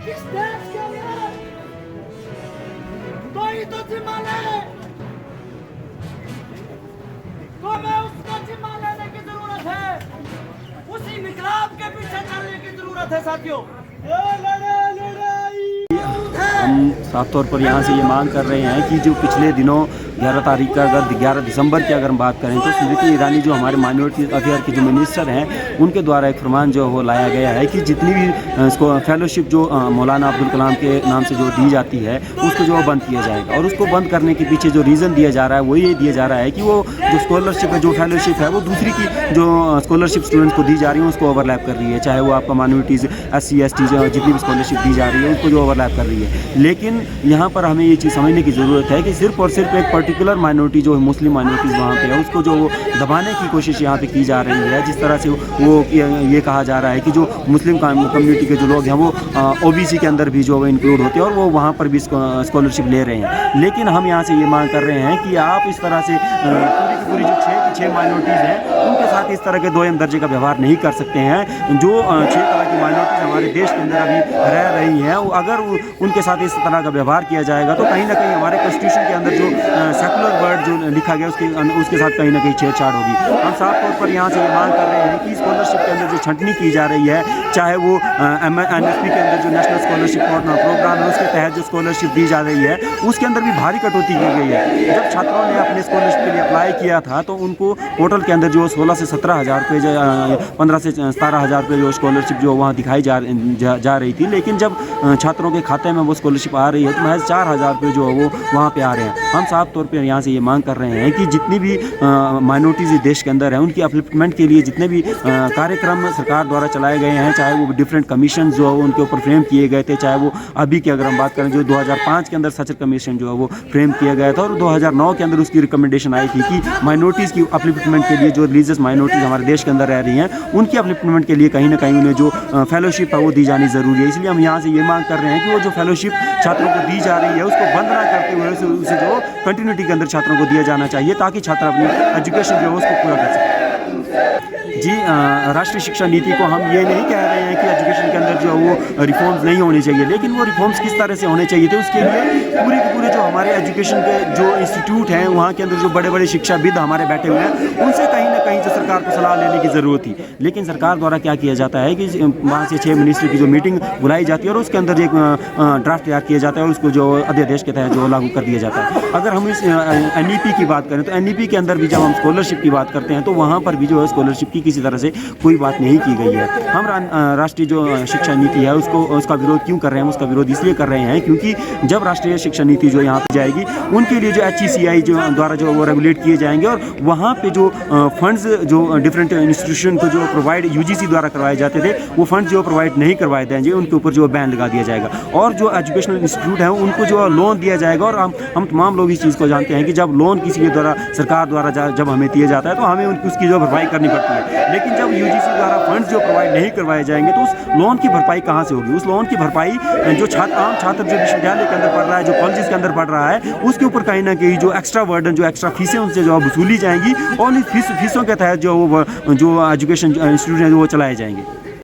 किस देश के लिए कोई तो जिम्मा ले, तो हमें उसका जिम्मा लेने की जरूरत है। उसी इंकलाब के पीछे चलने की जरूरत है साथियों। हम साफ तौर पर यहाँ से ये मांग कर रहे हैं कि जो पिछले दिनों 11 तारीख का अगर 11 दिसंबर की अगर हम बात करें तो स्मृति ईरानी जो हमारे माइनॉरिटी अफेयर के जो मिनिस्टर हैं उनके द्वारा एक फरमान जो वो लाया गया है कि जितनी भी इसको फेलोशिप जो मौलाना अब्दुल कलाम के नाम से जो दी जाती है उसको जो बंद किया जाएगा। और उसको बंद करने के पीछे जो रीज़न दिया जा रहा है वो ये दिया जा रहा है कि वो जो स्कॉलरशिप है, जो फेलोशिप है, वो दूसरी की जो स्कॉलरशिप स्टूडेंट्स को दी जा रही है उसको ओवरलैप कर रही है। चाहे वो आपका माइनॉरिटीज़ SC ST जितनी भी स्कॉलरशिप दी जा रही है उसको जो ओवरलैप कर रही है। लेकिन यहाँ पर हमें ये चीज़ समझने की ज़रूरत है कि सिर्फ और सिर्फ एक पर्टिकुलर माइनॉरिटी जो मुस्लिम माइनॉरिटीज़ वहाँ पे है उसको जो वो दबाने की कोशिश यहाँ पे की जा रही है। जिस तरह से वो ये कहा जा रहा है कि जो मुस्लिम कम्युनिटी के जो लोग हैं वो OBC के अंदर भी जो इंक्लूड होते हैं और वो वहाँ पर भी स्कॉलरशिप ले रहे हैं। लेकिन हम यहाँ से ये मांग कर रहे हैं कि आप इस तरह से पूरी की पूरी जो 6 की 6 माइनॉरिटीज़ हैं उनके साथ इस तरह के दोयम दर्जे का व्यवहार नहीं कर सकते हैं। जो 6 तरह की माइनॉरिटीज़ हमारे देश के अंदर अभी रह रही हैं, अगर उनके साथ इस तरह का व्यवहार किया जाएगा तो कहीं ना कहीं हमारे कॉन्स्टिट्यूशन के अंदर जो सेकुलर वर्ड जो लिखा गया उसके साथ कहीं ना कहीं छेड़छाड़ होगी। हम साफ तौर पर यहाँ से ये मांग कर रहे हैं कि स्कॉलरशिप के अंदर जो छंटनी की जा रही है, चाहे वो NSP के अंदर जो नेशनल स्कॉलरशिप प्रोग्राम है उसके तहत जो स्कॉलरशिप दी जा रही है उसके अंदर भी भारी कटौती की गई है। जब छात्रों ने अपने स्कॉलरशिप के लिए अप्लाई किया था तो उनको पोर्टल के अंदर जो 16 से 17 हज़ार रुपये 15 से 17 हज़ार रुपये जो स्कॉलरशिप जो वहाँ दिखाई जा रही थी, लेकिन जब छात्रों के खाते में वो स्कॉलरशिप आ रही है तो महज 4 हज़ार रुपये जो है वो वहाँ पे आ रहे हैं। हम साफ तौर पे यहाँ से ये मांग कर रहे हैं कि जितनी भी माइनॉरिटीज़ देश के अंदर हैं उनकी अपलिफ्टमेंट के लिए जितने भी कार्यक्रम सरकार द्वारा चलाए गए हैं, चाहे वो डिफरेंट कमीशन जो है उनके ऊपर फ्रेम किए गए थे, चाहे वो अभी की अगर हम बात करें जो 2005 के अंदर सचर कमीशन जो है वो फ्रेम किया गया था और 2009 के अंदर उसकी रिकमेंडेशन आई थी कि माइनॉरिटीज़ की अपलिफ्टमेंट के लिए जो रिलीजियस माइनॉरिटीज़ हमारे देश के अंदर रह रही हैं उनकी अपलिफ्टमेंट के लिए कहीं ना कहीं उन्हें जो फेलोशिप है वो दी जानी ज़रूरी है। इसलिए हम यहाँ से ये मांग कर रहे हैं कि वो जो फेलोशिप छात्रों को दी जा रही है उसको बंद ना करते हुए उसे जो कंटिन्यूटी के अंदर छात्रों को दिया जाना चाहिए ताकि छात्र अपनी एजुकेशन जो है उसको पूरा कर सकें। जी, राष्ट्रीय शिक्षा नीति को हम ये नहीं कह रहे हैं कि एजुकेशन के अंदर जो है वो रिफॉर्म्स नहीं होने चाहिए, लेकिन वो रिफॉर्म्स किस तरह से होने चाहिए थे उसके लिए पूरे के पूरे जो हमारे एजुकेशन के जो इंस्टीट्यूट हैं वहाँ के अंदर जो बड़े बड़े शिक्षाविद हमारे बैठे हुए हैं उनसे कहीं ना कहीं जो सरकार को सलाह लेने की ज़रूरत थी। लेकिन सरकार द्वारा क्या किया जाता है कि वहाँ से 6 मिनिस्ट्री की जो मीटिंग बुलाई जाती है और उसके अंदर एक ड्राफ्ट तैयार किया जाता है और उसको जो अध्यादेश के तहत जो लागू कर दिया जाता है। अगर हम इस NEP की बात करें तो NEP के अंदर भी जब हम स्कॉलरशिप की बात करते हैं तो वहाँ पर भी जो है स्कॉलरशिप की किसी तरह से कोई बात नहीं की गई है। हम राष्ट्रीय जो शिक्षा नीति है उसका विरोध क्यों कर रहे हैं? उसका विरोध इसलिए कर रहे हैं क्योंकि जब राष्ट्रीय शिक्षा नीति जो यहाँ पे जाएगी उनके लिए जो HECI जो द्वारा जो वो रेगुलेट किए जाएंगे और वहाँ पे जो फंड्स जो डिफरेंट इंस्टीट्यूशन को जो प्रोवाइड UGC द्वारा करवाए जाते थे वो फंड्स जो प्रोवाइड नहीं करवाए जाएंगे उनके ऊपर जो बैन लगा दिया जाएगा और जो एजुकेशनल इंस्टीट्यूट हैं उनको जो लोन दिया जाएगा। और हम तमाम लोग इस चीज़ को जानते हैं कि जब लोन किसी के द्वारा सरकार द्वारा जब हमें दिया जाता है तो हमें उसकी जो भरपाई करनी पड़ती है, लेकिन जब UGC द्वारा फंड्स जो प्रोवाइड नहीं करवाए जाएंगे तो उस लोन की भरपाई कहाँ से होगी? उस लोन की भरपाई जो आम छात्र जो विश्वविद्यालय के अंदर पढ़ रहा है, जो कॉलेजेस के अंदर पढ़ रहा है, उसके ऊपर कहीं ना कहीं जो एक्स्ट्रा बर्डन, जो एक्स्ट्रा फीसें उनसे जो वसूली जाएंगी और इन फीसों के तहत जो एजुकेशन इंस्टीट्यूट हैं वो चलाए जाएंगे।